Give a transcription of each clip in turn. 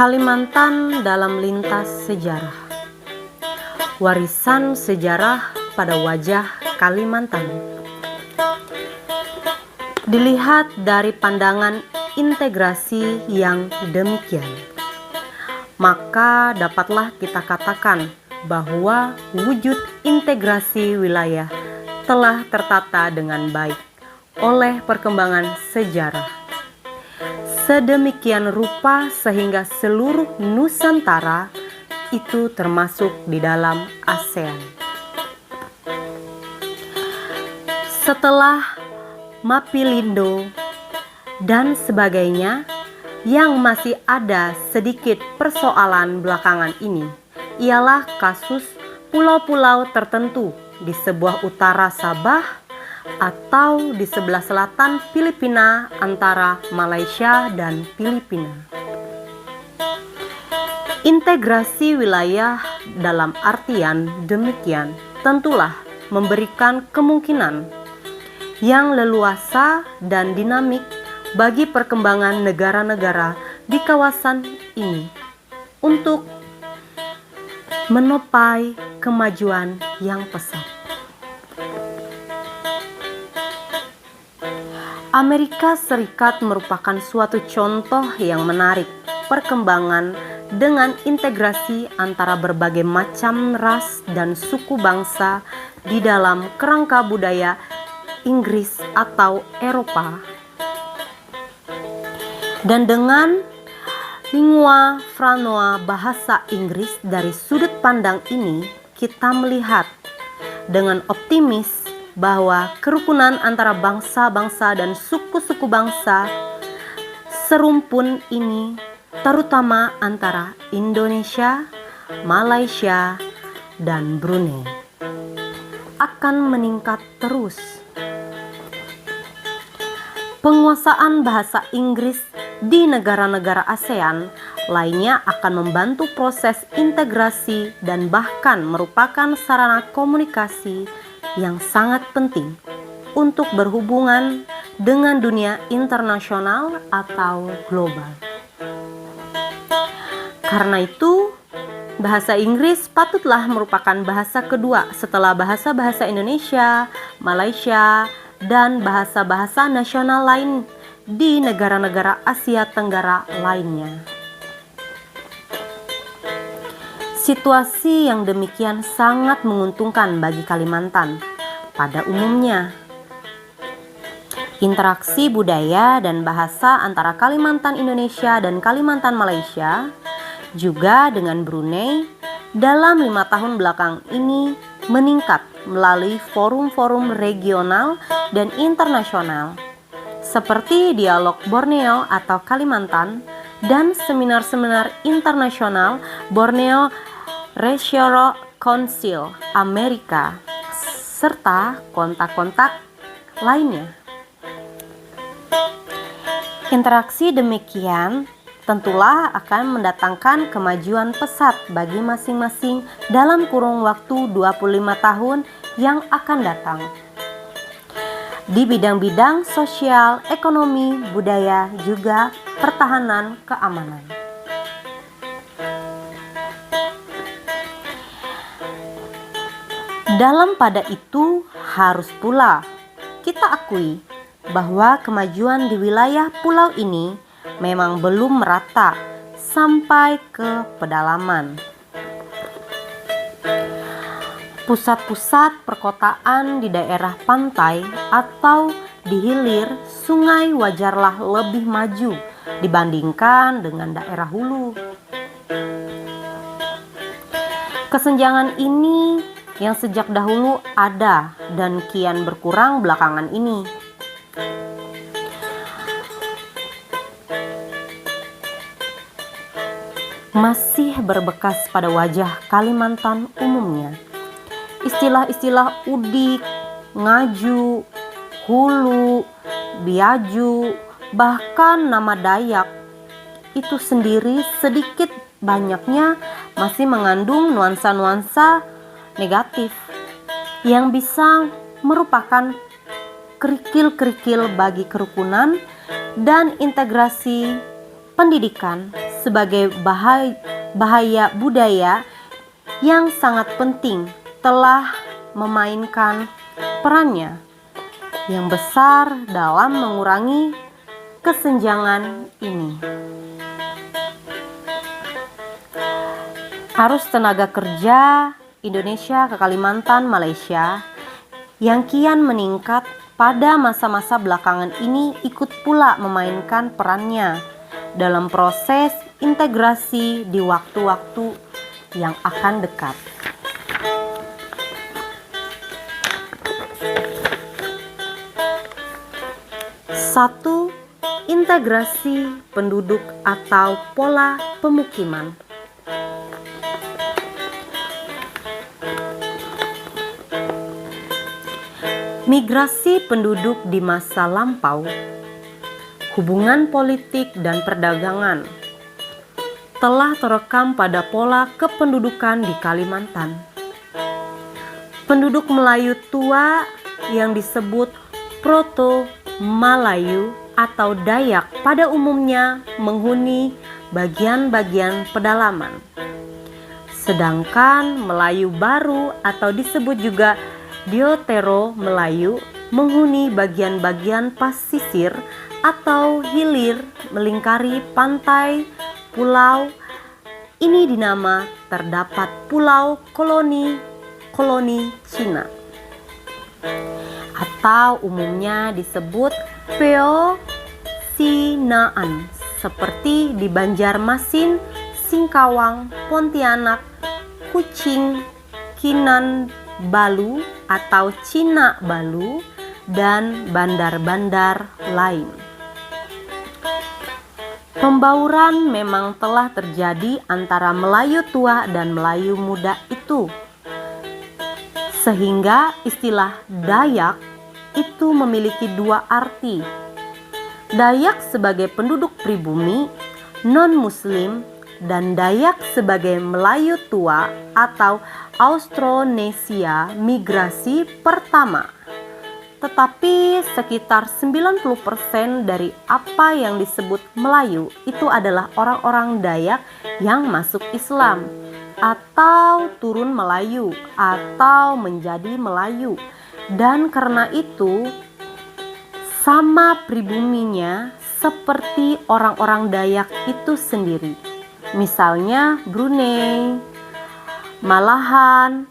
Kalimantan dalam lintas sejarah. Warisan sejarah pada wajah Kalimantan. Dilihat dari pandangan integrasi yang demikian, maka dapatlah kita katakan bahwa wujud integrasi wilayah telah tertata dengan baik oleh perkembangan sejarah. Sedemikian rupa sehingga seluruh Nusantara itu termasuk di dalam ASEAN. Setelah Mapilindo dan sebagainya, yang masih ada sedikit persoalan belakangan ini ialah kasus pulau-pulau tertentu di sebelah utara Sabah atau di sebelah selatan Filipina antara Malaysia dan Filipina. Integrasi wilayah dalam artian demikian tentulah memberikan kemungkinan yang leluasa dan dinamik bagi perkembangan negara-negara di kawasan ini untuk menopai kemajuan yang pesat. Amerika Serikat merupakan suatu contoh yang menarik perkembangan dengan integrasi antara berbagai macam ras dan suku bangsa di dalam kerangka budaya Inggris atau Eropa. Dan dengan lingua franca bahasa Inggris dari sudut pandang ini, kita melihat dengan optimis bahwa kerukunan antara bangsa-bangsa dan suku-suku bangsa serumpun ini, terutama antara Indonesia, Malaysia, dan Brunei, akan meningkat terus. Penguasaan bahasa Inggris di negara-negara ASEAN lainnya akan membantu proses integrasi dan bahkan merupakan sarana komunikasi yang sangat penting untuk berhubungan dengan dunia internasional atau global. Karena itu, bahasa Inggris patutlah merupakan bahasa kedua setelah bahasa-bahasa Indonesia, Malaysia, dan bahasa-bahasa nasional lain di negara-negara Asia Tenggara lainnya. Situasi yang demikian sangat menguntungkan bagi Kalimantan pada umumnya. Interaksi budaya dan bahasa antara Kalimantan Indonesia dan Kalimantan Malaysia, juga dengan Brunei, dalam 5 tahun belakang ini meningkat melalui forum-forum regional dan internasional, seperti Dialog Borneo atau Kalimantan dan seminar-seminar internasional Borneo Regional Council Amerika, serta kontak-kontak lainnya. Interaksi demikian tentulah akan mendatangkan kemajuan pesat bagi masing-masing dalam kurun waktu 25 tahun yang akan datang di bidang-bidang sosial, ekonomi, budaya, juga pertahanan keamanan. Dalam pada itu harus pula kita akui bahwa kemajuan di wilayah pulau ini memang belum merata sampai ke pedalaman. Pusat-pusat perkotaan di daerah pantai atau di hilir sungai wajarlah lebih maju dibandingkan dengan daerah hulu. Kesenjangan ini yang sejak dahulu ada dan kian berkurang belakangan ini. Masih berbekas pada wajah Kalimantan umumnya. istilah-istilah udik, ngaju, hulu, biaju, bahkan nama Dayak itu sendiri sedikit banyaknya masih mengandung nuansa-nuansa negatif yang bisa merupakan kerikil-kerikil bagi kerukunan dan integrasi pendidikan sebagai bahaya budaya yang sangat penting telah memainkan perannya yang besar dalam mengurangi kesenjangan ini. Arus tenaga kerja Indonesia ke Kalimantan, Malaysia yang kian meningkat pada masa-masa belakangan ini ikut pula memainkan perannya dalam proses integrasi di waktu-waktu yang akan dekat. Satu, integrasi penduduk atau pola pemukiman. Migrasi penduduk di masa lampau, hubungan politik dan perdagangan telah terekam pada pola kependudukan di Kalimantan. Penduduk Melayu tua yang disebut Proto-Malayu atau Dayak pada umumnya menghuni bagian-bagian pedalaman. Sedangkan Melayu baru atau disebut juga Diotero Melayu menghuni bagian-bagian pasisir atau hilir melingkari pantai pulau. Ini dinama terdapat pulau koloni Cina atau umumnya disebut Peosinaan seperti di Banjarmasin, Singkawang, Pontianak, Kucing, Kinanbalu atau Cina Balu, dan bandar-bandar lain. Pembauran memang telah terjadi antara Melayu tua dan Melayu muda itu, sehingga istilah Dayak itu memiliki dua arti. Dayak sebagai penduduk pribumi non-muslim dan Dayak sebagai Melayu tua atau Austronesia migrasi pertama. Tetapi sekitar 90% dari apa yang disebut Melayu itu adalah orang-orang Dayak yang masuk Islam atau turun Melayu atau menjadi Melayu, dan karena itu sama pribuminya seperti orang-orang Dayak itu sendiri. Misalnya Brunei. Malahan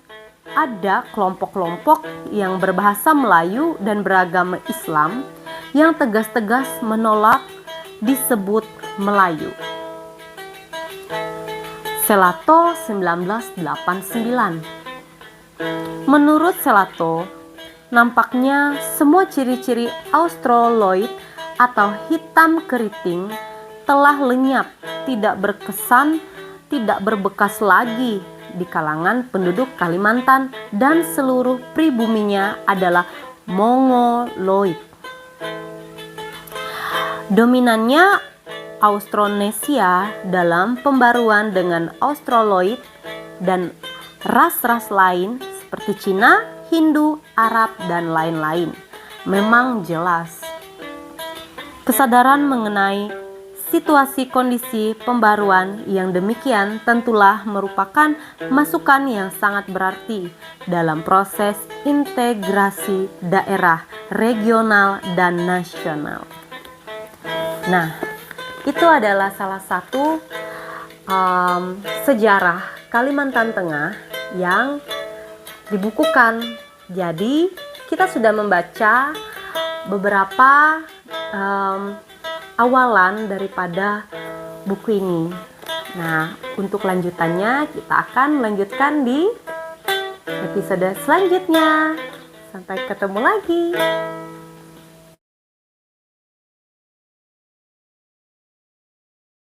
ada kelompok-kelompok yang berbahasa Melayu dan beragama Islam yang tegas-tegas menolak disebut Melayu. Selato 1989. Menurut Selato, nampaknya semua ciri-ciri Australoid atau hitam keriting telah lenyap, tidak berkesan, tidak berbekas lagi di kalangan penduduk Kalimantan dan seluruh pribuminya adalah Mongoloid. Dominannya Austronesia dalam pembaruan dengan Australoid dan ras-ras lain seperti Cina, Hindu, Arab, dan lain-lain. Memang jelas. Kesadaran mengenai situasi kondisi pembaruan yang demikian tentulah merupakan masukan yang sangat berarti dalam proses integrasi daerah, regional, dan nasional. Nah, itu adalah salah satu sejarah Kalimantan Tengah yang dibukukan. Jadi, kita sudah membaca beberapa awalan daripada buku ini. Nah, untuk lanjutannya kita akan melanjutkan di episode selanjutnya. Sampai ketemu lagi.